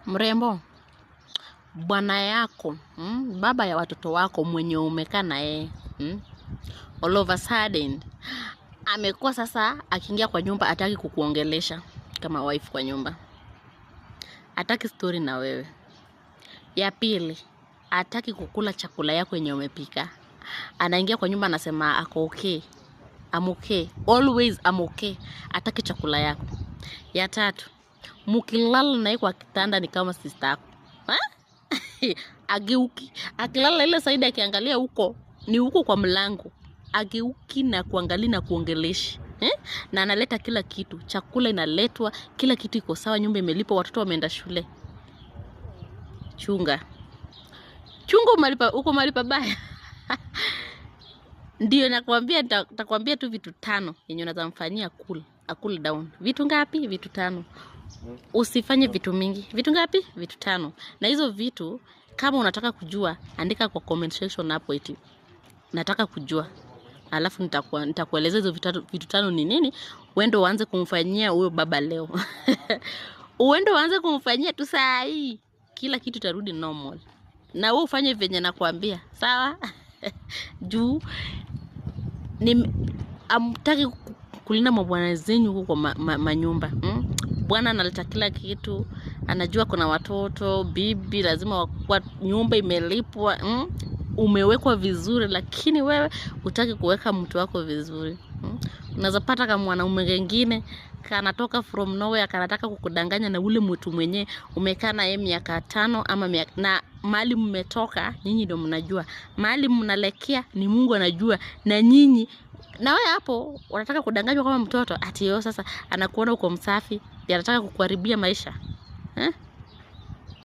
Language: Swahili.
Mrembo, bwana yako, baba ya watoto wako mwenye umekaa na yeye, all of a sudden amekuwa sasa akiingia kwa nyumba hataki kukuongelesha kama wife kwa nyumba. Hataki story na wewe. Ya pili, hataki kukula chakula yako yenye umepika. Anaingia kwa nyumba anasema ako okay. I'm okay. Always I'm okay. Hataki chakula yako. Ya tatu, mkilala naye kwa kitanda ni kama sister yako. Ageuki. Akilala ile saidi akiangalia huko, ni huko kwa mlango. Ageuki na kuangalia na kuongelesha. Na analeta kila kitu. Chakula inaletwa, kila kitu iko sawa, nyumba imelipwa, watoto wameenda shule. Chunga uko malipa baya. Ndio nakwambia, nitakwambia tu vitu 5 yenye unazamfanyia cool down. Vitu ngapi? Vitu 5. Usifanye vitu mingi. Vitu ngapi? Vitu 5. Na hizo vitu kama unataka kujua, andika kwa comment section hapo eti nataka kujua. Alafu nitakueleza hizo vitu 5 ni nini. Uende uanze kumfanyia huyo baba leo. Uende uanze kumfanyia tu saa hii. Kila kitu tarudi normal. Na wewe ufanye venye nakwambia. Sawa? Juu amtaki kulinda mabwana zenyu huko kwa manyumba. Bwana analeta kila kitu, anajua kuna watoto, bibi lazima kwa nyumba imelipwa, umewekwa vizuri, lakini wewe hutaki kuweka mtu wako vizuri. Unaweza pata kama mwanaume mwingine kanatoka from nowhere kanataka kukudanganya na ule mtu mwenye umekaa na yeye miaka 5 ama na mahali mmetoka nyinyi ndio mnajua. Mahali mnalekea ni Mungu anajua, na nyinyi na wewe hapo unataka kudanganywa kama mtoto ati yeye sasa anakuona uko msafi, anataka kukuharibia maisha.